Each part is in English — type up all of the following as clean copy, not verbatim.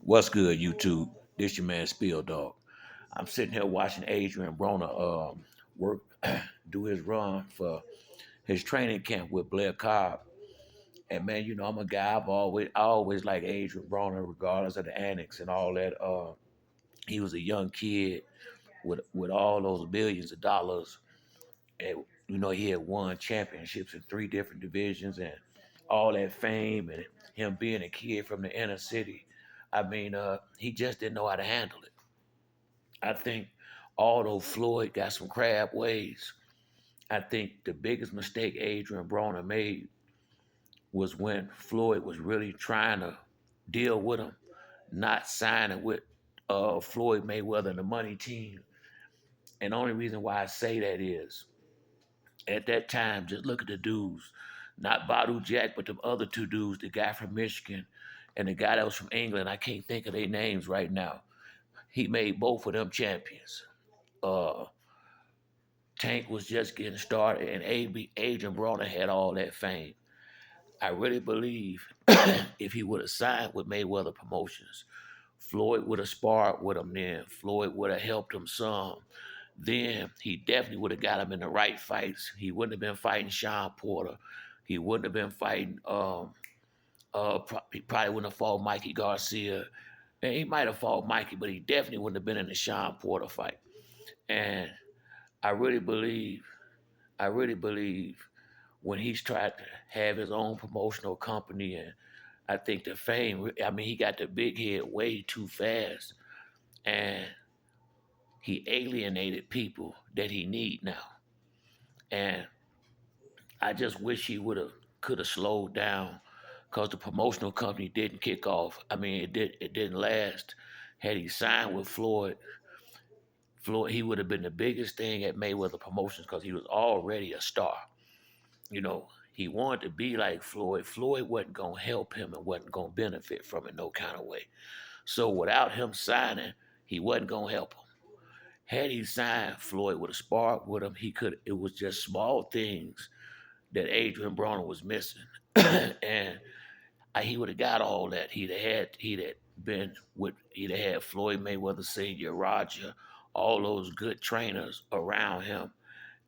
What's good, YouTube? This your man Spill Dog. I'm sitting here watching Adrian Broner work, do his run for his training camp with Blair Cobb. And man, I'm a guy. I always like Adrian Broner, regardless of the annex and all that. He was a young kid with all those billions of dollars, and he had won championships in three different divisions and all that fame, and him being a kid from the inner city. I mean, he just didn't know how to handle it. I think although Floyd got some crab ways, I think the biggest mistake Adrian Broner made was when Floyd was really trying to deal with him, not signing with Floyd Mayweather and the money team. And the only reason why I say that is at that time, just look at the dudes, not Badu Jack, but the other two dudes, the guy from Michigan and the guy that was from England. I can't think of their names right now. He made both of them champions. Uh, Tank was just getting started, and Adrian Broner had all that fame. I really believe if he would have signed with Mayweather Promotions, Floyd would have sparred with him then. Floyd would have helped him some. Then he definitely would have got him in the right fights. He wouldn't have been fighting Sean Porter. He wouldn't have been fighting, he probably wouldn't have fought Mikey Garcia. And he might have fought Mikey, but he definitely wouldn't have been in the Sean Porter fight. And I really believe I really believe when he's tried to have his own promotional company, and I think the fame, I mean, he got the big head way too fast, and he alienated people that he need now. And I just wish he could have slowed down because the promotional company didn't kick off. I mean, it didn't last. Had he signed with Floyd, he would have been the biggest thing at Mayweather Promotions because he was already a star. He wanted to be like Floyd. Floyd wasn't going to help him and wasn't going to benefit from it no kind of way. So without him signing, he wasn't going to help him. Had he signed, Floyd would have sparred with him. He could. It was just small things that Adrian Broner was missing, and he would have got all that. He'd have had Floyd Mayweather Senior, Roger, all those good trainers around him.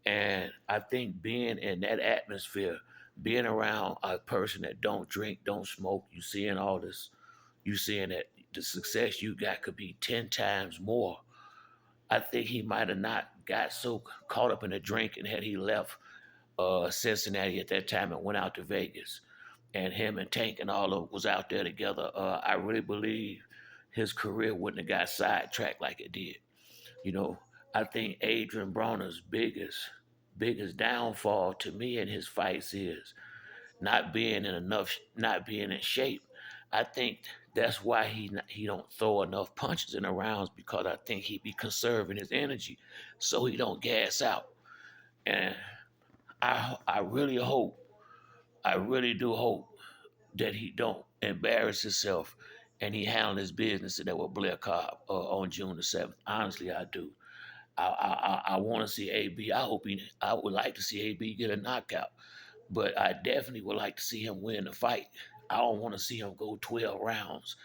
And I think being in that atmosphere, being around a person that don't drink, don't smoke, you seeing that the success you got could be 10 times more. I think he might have not got so caught up in the drinking had he left Cincinnati at that time and went out to Vegas. And him and Tank and all of was out there together. I really believe his career wouldn't have got sidetracked like it did. You know, I think Adrian Broner's biggest downfall to me in his fights is not being in shape. I think that's why he don't throw enough punches in the rounds because I think he be conserving his energy so he don't gas out. And I really hope, I really do hope that he don't embarrass himself and he handle his business in there with Blair Cobb on June the 7th. Honestly, I do. I want to see AB. I would like to see AB get a knockout, but I definitely would like to see him win the fight. I don't want to see him go 12 rounds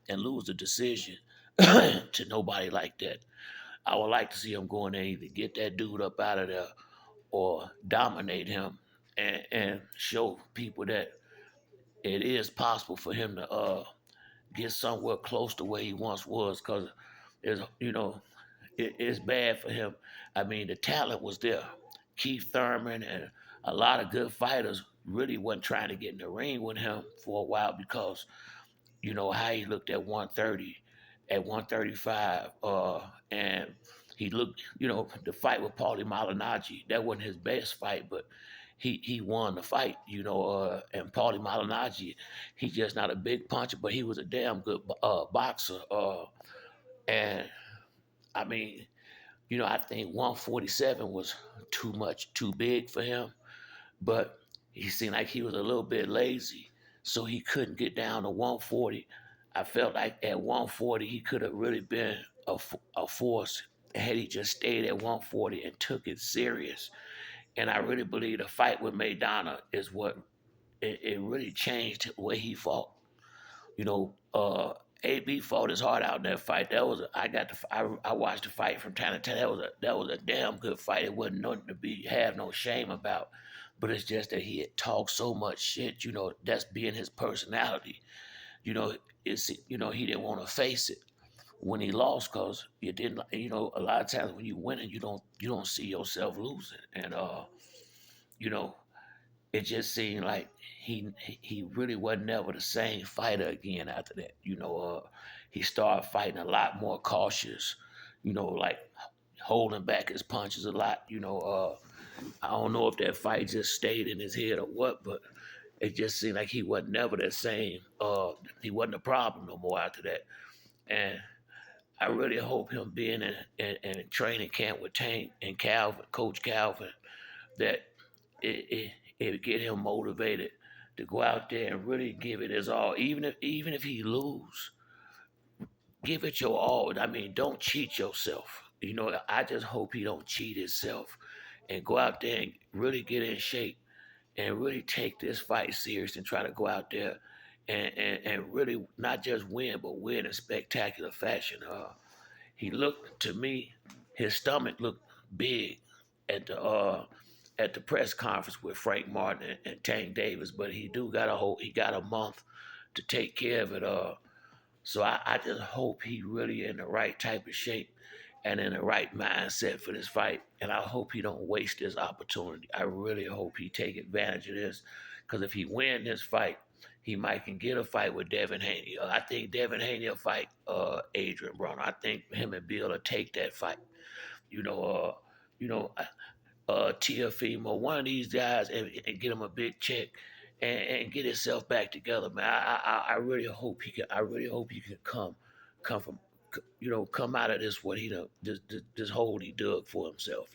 and lose the decision to nobody like that. I would like to see him go in there either get that dude up out of there or dominate him and show people that it is possible for him to get somewhere close to where he once was. Because it's it's bad for him. I mean, the talent was there. Keith Thurman and a lot of good fighters really wasn't trying to get in the ring with him for a while because how he looked at 130, at 135, and he looked, the fight with Paulie Malignaggi, that wasn't his best fight, but he won the fight, and Paulie Malignaggi, he's just not a big puncher, but he was a damn good boxer, and I mean, I think 147 was too big for him, but he seemed like he was a little bit lazy, so he couldn't get down to 140. I felt like at 140 he could have really been a force had he just stayed at 140 and took it serious. And I really believe the fight with Maidana is what it really changed the way he fought. AB fought his heart out in that fight. That was I watched the fight from time to time. That was a damn good fight. It wasn't nothing to be have no shame about. But it's just that he had talked so much shit. That's being his personality. You know, he didn't want to face it when he lost because you didn't. A lot of times when you winning, you don't see yourself losing, and you know, it just seemed like he really wasn't never the same fighter again after that. He started fighting a lot more cautious. Like holding back his punches a lot. I don't know if that fight just stayed in his head or what, but it just seemed like he wasn't never the same. He wasn't a problem no more after that. And I really hope him being in training camp with Tank and Calvin, Coach Calvin, that it get him motivated to go out there and really give it his all. Even if he lose, give it your all. I mean, don't cheat yourself. I just hope he don't cheat himself and go out there and really get in shape and really take this fight serious and try to go out there and really not just win, but win in spectacular fashion. He looked to me, his stomach looked big at the press conference with Frank Martin and Tank Davis, but he got a month to take care of it. So I just hope he really in the right type of shape and in the right mindset for this fight. And I hope he don't waste this opportunity. I really hope he take advantage of this. Because if he win this fight, he might can get a fight with Devin Haney. I think Devin Haney will fight Adrian Broner. I think him and Bill will take that fight. You know, uh, you know, Tiafimo, one of these guys, and get him a big check and get himself back together, man. I really hope he can. I really hope he can come from, come out of this what he done this hole he dug for himself.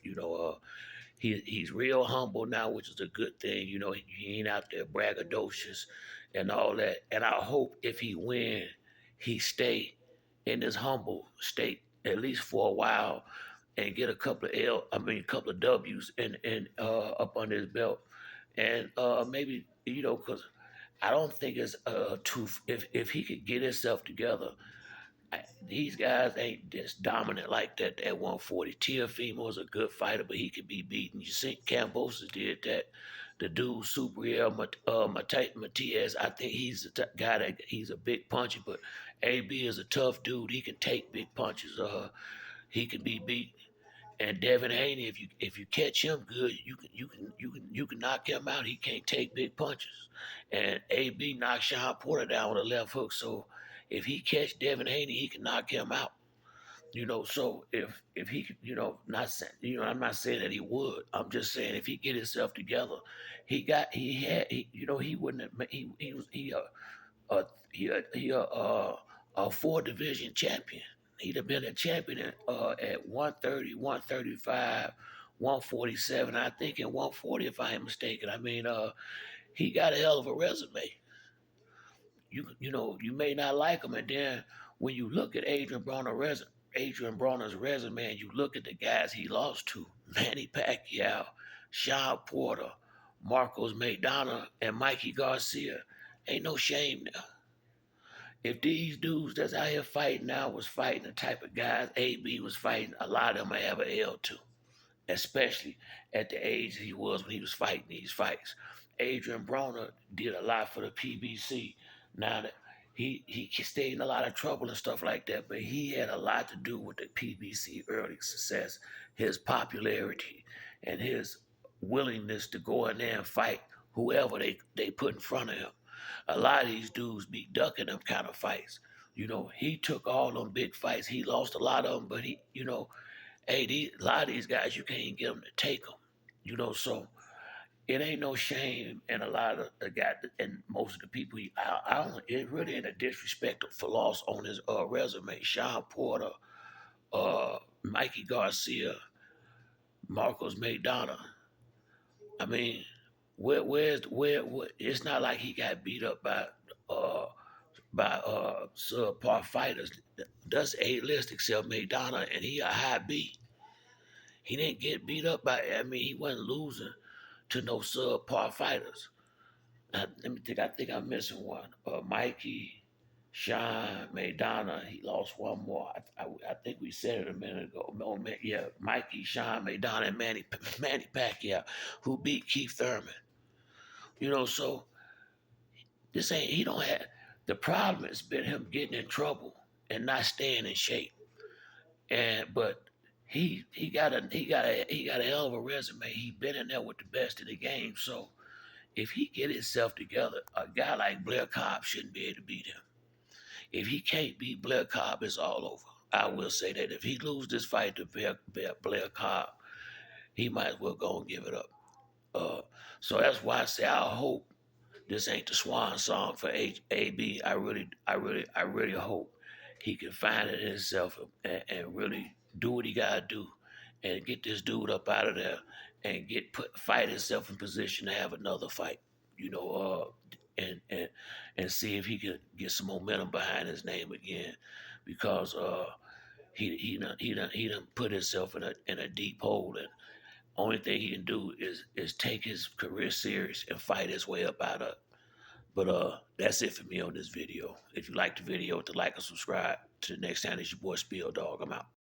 He's real humble now, which is a good thing. He ain't out there braggadocious and all that. And I hope if he win, he stay in this humble state at least for a while and get a couple of a couple of W's and up under his belt, and maybe because I don't think it's too if he could get himself together. These guys ain't just dominant like that at 140. Tiafimo is a good fighter, but he could be beaten. You see, Cambosa did that. The dude, Subriel Matias, I think he's the guy that he's a big puncher, but AB is a tough dude. He can take big punches. He can be beat. And Devin Haney, if you catch him good, you can knock him out. He can't take big punches. And AB knocked Sean Porter down with a left hook. So if he catch Devin Haney, he can knock him out. So if he could, not saying, I'm not saying that he would. I'm just saying if he get himself together, he wouldn't have, he was a four division champion. He'd have been a champion at 130, 135, 147. I think in 140, if I am mistaken. I mean, he got a hell of a resume. You may not like him, and then when you look at Adrian Broner's resume, and you look at the guys he lost to, Manny Pacquiao, Sean Porter, Marcos Maidana, and Mikey Garcia, ain't no shame there. If these dudes that's out here fighting now was fighting the type of guys AB was fighting, a lot of them might have a L too, especially at the age he was when he was fighting these fights. Adrian Broner did a lot for the PBC. Now that he stayed in a lot of trouble and stuff like that, but he had a lot to do with the PBC early success, his popularity, and his willingness to go in there and fight whoever they put in front of him. A lot of these dudes be ducking them kind of fights. He took all them big fights. He lost a lot of them, but hey, a lot of these guys, you can't get them to take them. So it ain't no shame in a lot of the guys and most of the people. I don't. It really ain't a disrespect for loss on his resume. Sean Porter, Mikey Garcia, Marcos Maidana. I mean, where? It's not like he got beat up uh subpar fighters. That's A-list except Maidana, and he a high B. He didn't get beat up by. I mean, he wasn't losing to no subpar fighters. Let me think. I think I'm missing one. Mikey, Sean Maidana, he lost one more. I think we said it a minute ago. No, man, yeah, Mikey, Sean Maidana, and Manny Pacquiao, who beat Keith Thurman. So this ain't he don't have the problem has been him getting in trouble and not staying in shape. But he got a hell of a resume. He been in there with the best in the game. So if he get himself together, a guy like Blair Cobb shouldn't be able to beat him. If he can't beat Blair Cobb, it's all over. I will say that if he lose this fight to Blair Cobb, he might as well go and give it up. Uh, so that's why I say I hope this ain't the swan song for AB. I really hope he can find it himself and really do what he gotta do and get this dude up out of there and fight himself in position to have another fight. You know, and see if he can get some momentum behind his name again, because he done put himself in a deep hole, and only thing he can do is take his career serious and fight his way up out of it. But that's it for me on this video. If you like the video, to like and subscribe. To the next time, it's your boy Spill Dog. I'm out.